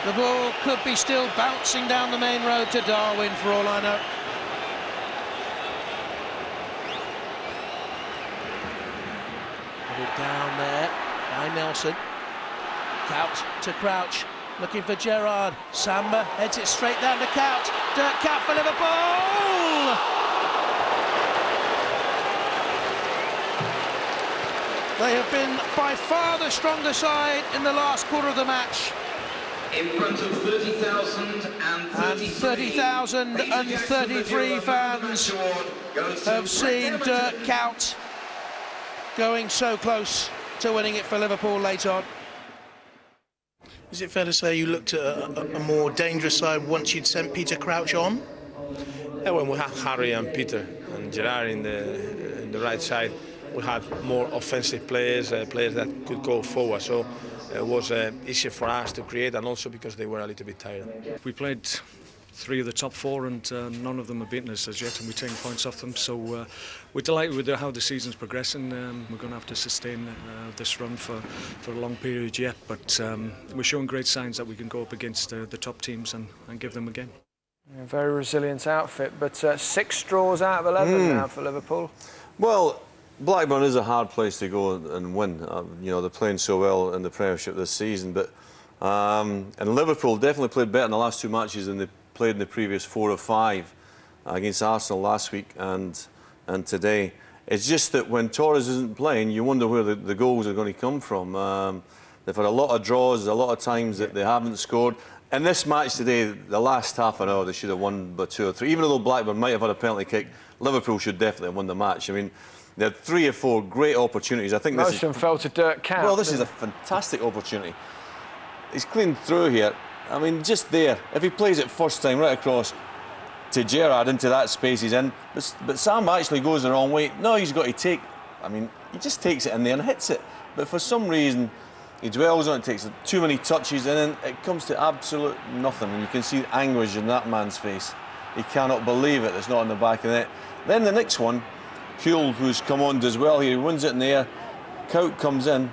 The ball could be still bouncing down the main road to Darwin for all I know. Down there by Nelson. Cout to Crouch, looking for Gerrard. Samba heads it straight down to Cout. Dirk Cout for Liverpool! They have been by far the stronger side in the last quarter of the match. In front of 30,033 fans have seen Dirk Cout going so close to winning it for Liverpool late on. Is it fair to say you looked at a more dangerous side once you'd sent Peter Crouch on? Yeah, when we had Harry and Peter and Gerrard in the right side, we had more offensive players, players that could go forward. So it was easier for us to create, and also because they were a little bit tired. We played 3 of the top 4, and none of them have beaten us as yet, and we're taking points off them. So we're delighted with how the season's progressing. We're going to have to sustain this run for a long period yet, but we're showing great signs that we can go up against the top teams and give them a game. A very resilient outfit, but 6 draws out of 11 now for Liverpool. Well, Blackburn is a hard place to go and win. You know, they're playing so well in the Premiership this season, but and Liverpool definitely played better in the last 2 matches than they played in the previous 4 or 5 against Arsenal last week and today. It's just that when Torres isn't playing, you wonder where the goals are going to come from. They've had a lot of draws, a lot of times that they haven't scored. In this match today, the last half an hour, they should have won by 2 or 3. Even though Blackburn might have had a penalty kick, Liverpool should definitely have won the match. I mean, they had 3 or 4 great opportunities. I think most of them fell to Dirk Cout. Well, this is a fantastic opportunity. He's cleaned through here. I mean, just there. If he plays it first time right across to Gerrard into that space he's in, but Sam actually goes the wrong way. No, he's got to take. I mean, he just takes it in there and hits it. But for some reason, he dwells on it, takes too many touches, and then it comes to absolute nothing. And you can see the anguish in that man's face. He cannot believe it. It's not in the back of the net. Then the next one, Huell, who's come on, does well here. He wins it in the air. Cout comes in.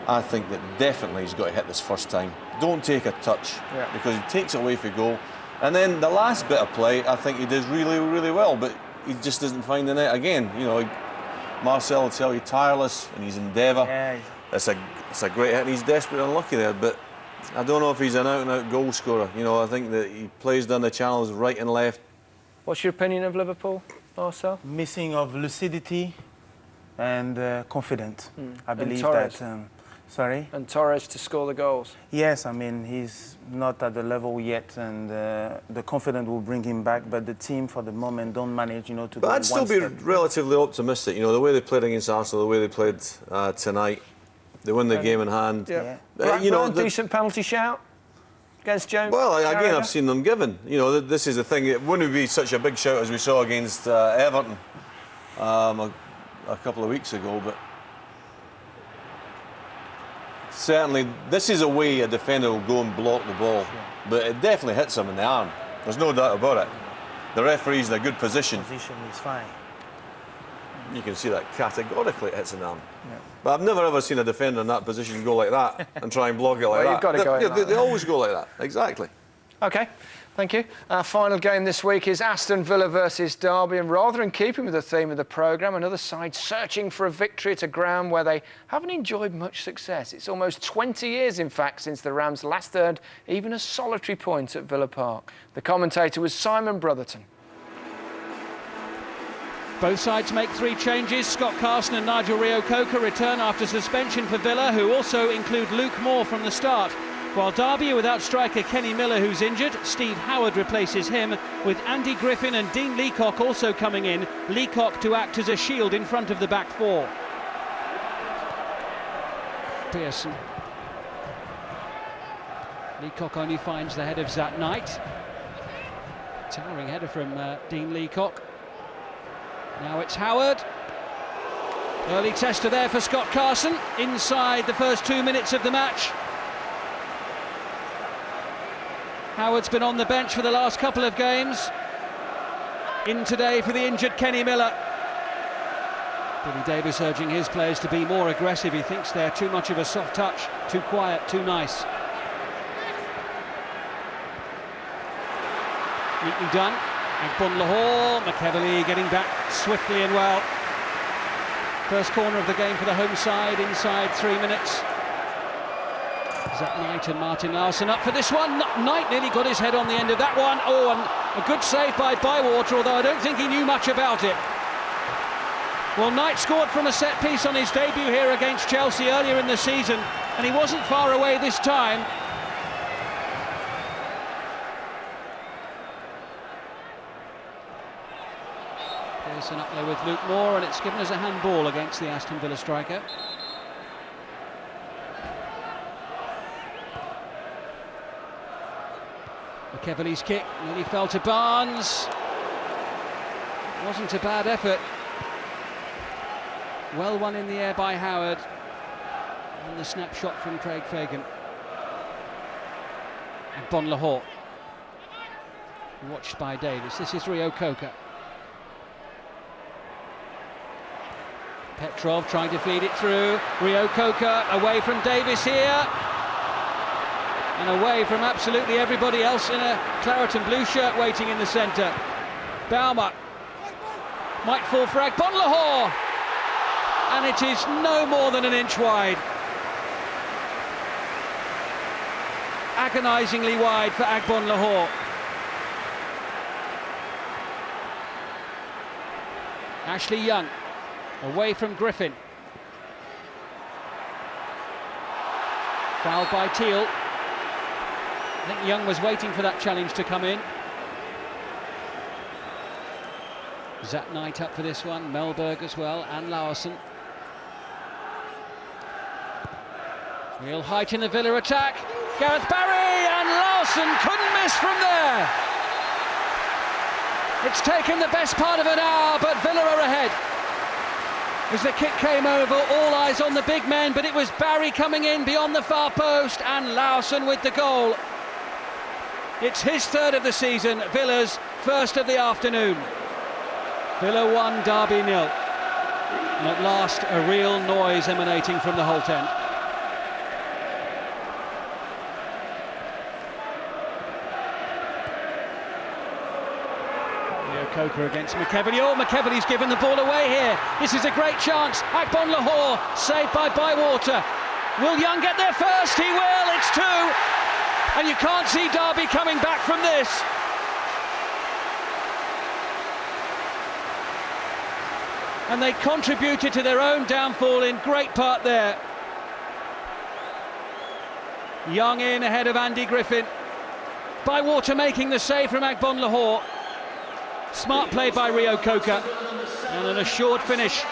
I think that definitely he's got to hit this first time. Don't take a touch, because he takes it away for goal. And then the last bit of play, I think he does really, really well, but he just doesn't find the net again. You know, Marcel will tell you tireless in his endeavour. Yeah. It's a great hit, and he's desperate and unlucky there, but I don't know if he's an out-and-out goal scorer. You know, I think that he plays down the channels right and left. What's your opinion of Liverpool, Marcel? Missing of lucidity and confidence. I believe Torres. that. Sorry? And Torres to score the goals. Yes, I mean, he's not at the level yet, and the confidence will bring him back, but the team for the moment don't manage, you know, to But go I'd still be relatively optimistic. You know, the way they played against Arsenal, the way they played tonight, they win the game in hand. Yeah. You know, decent penalty shout against Jones. Well, again, I've seen them given. You know, this is the thing. It wouldn't be such a big shout as we saw against Everton a couple of weeks ago, but certainly this is a way a defender will go and block the ball, but it definitely hits him in the arm. There's no doubt about it. The referee's in a good position. Position is fine. You can see that categorically it hits in the arm. But I've never ever seen a defender in that position go like that and try and block it like Well, that. you've got to go in like They always go like that, exactly. OK, thank you. Our final game this week is Aston Villa versus Derby, and rather in keeping with the theme of the programme, another side searching for a victory at a ground where they haven't enjoyed much success. It's almost 20 years, in fact, since the Rams last earned even a solitary point at Villa Park. The commentator was Simon Brotherton. Both sides make 3 changes. Scott Carson and Nigel Reo-Coker return after suspension for Villa, who also include Luke Moore from the start. While Derby are without striker Kenny Miller, who's injured, Steve Howard replaces him, with Andy Griffin and Dean Leacock also coming in. Leacock to act as a shield in front of the back 4. Pearson. Leacock only finds the head of Zat Knight. Towering header from Dean Leacock. Now it's Howard. Early tester there for Scott Carson, inside the first 2 minutes of the match. Howard's been on the bench for the last couple of games. In today for the injured Kenny Miller. Billy Davis urging his players to be more aggressive. He thinks they're too much of a soft touch, too quiet, too nice. Neatly done. Agbonlahor, McEverley getting back swiftly and well. First corner of the game for the home side, inside 3 minutes. Zach Knight and Martin Laursen up for this one. Knight nearly got his head on the end of that one. Oh, and a good save by Bywater, although I don't think he knew much about it. Well, Knight scored from a set piece on his debut here against Chelsea earlier in the season, and he wasn't far away this time. Pearson up there with Luke Moore, and it's given us a handball against the Aston Villa striker. McEverley's kick nearly fell to Barnes. It wasn't a bad effort. Well won in the air by Howard. And the snapshot from Craig Fagan. And Agbonlahor. Watched by Davis. This is Reo-Coker. Petrov trying to feed it through. Reo-Coker away from Davis here. And away from absolutely everybody else in a claret and blue shirt waiting in the centre. Baumer might fall for Agbonlahor. And it is no more than an inch wide. Agonisingly wide for Agbonlahor. Ashley Young away from Griffin. Fouled by Teal. I think Young was waiting for that challenge to come in. Zat Knight up for this one, Melberg as well, and Laursen. Real height in the Villa attack. Gareth Barry and Lawson couldn't miss from there. It's taken the best part of an hour, but Villa are ahead. As the kick came over, all eyes on the big men, but it was Barry coming in beyond the far post and Lawson with the goal. It's his third of the season, Villa's first of the afternoon. Villa 1, Derby 0. And at last, a real noise emanating from the Holt end. Coker against McEvoy. Oh, McEvoy's given the ball away here. This is a great chance. Akbon Lahore, saved by Bywater. Will Young get there first? He will. It's 2. And you can't see Derby coming back from this. And they contributed to their own downfall in great part there. Young in ahead of Andy Griffin. Bywater making the save from Akbon Lahore. Smart play by Rio Coker. And an assured finish.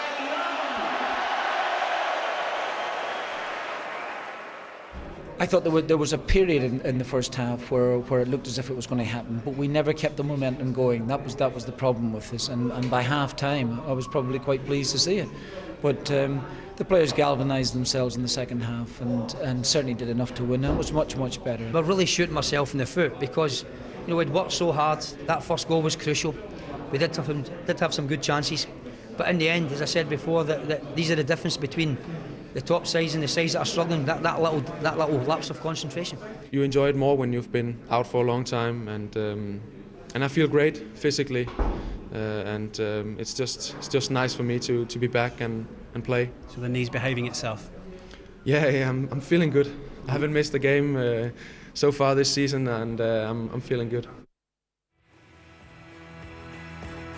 I thought there was a period in the first half where it looked as if it was going to happen, but we never kept the momentum going. That was the problem with this, and by half time I was probably quite pleased to see it. But the players galvanised themselves in the second half and certainly did enough to win. It was much better. But really shooting myself in the foot because we'd worked so hard. That first goal was crucial. We did have some good chances, but in the end, as I said before, that these are the difference between the top sides and the sides that are struggling, that little lapse of concentration. You enjoy it more when you've been out for a long time, and I feel great physically, and it's just nice for me to be back and play. So the knee's behaving itself? Yeah, I'm feeling good. I haven't missed a game so far this season, and I'm feeling good.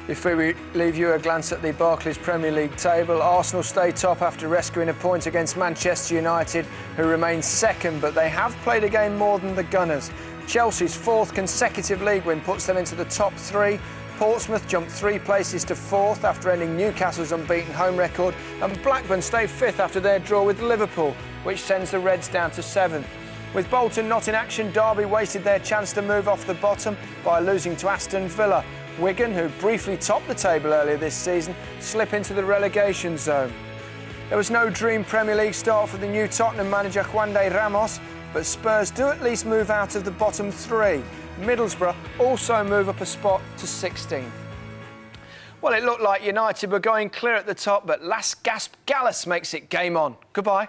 Before we leave you a glance at the Barclays Premier League table, Arsenal stay top after rescuing a point against Manchester United, who remain second, but they have played a game more than the Gunners. Chelsea's 4th consecutive league win puts them into the top 3. Portsmouth jumped 3 places to 4th after ending Newcastle's unbeaten home record, and Blackburn stayed 5th after their draw with Liverpool, which sends the Reds down to 7th. With Bolton not in action, Derby wasted their chance to move off the bottom by losing to Aston Villa. Wigan, who briefly topped the table earlier this season, slip into the relegation zone. There was no dream Premier League start for the new Tottenham manager Juan de Ramos, but Spurs do at least move out of the bottom 3. Middlesbrough also move up a spot to 16th. Well, it looked like United were going clear at the top, but last gasp Gallus makes it game on. Goodbye.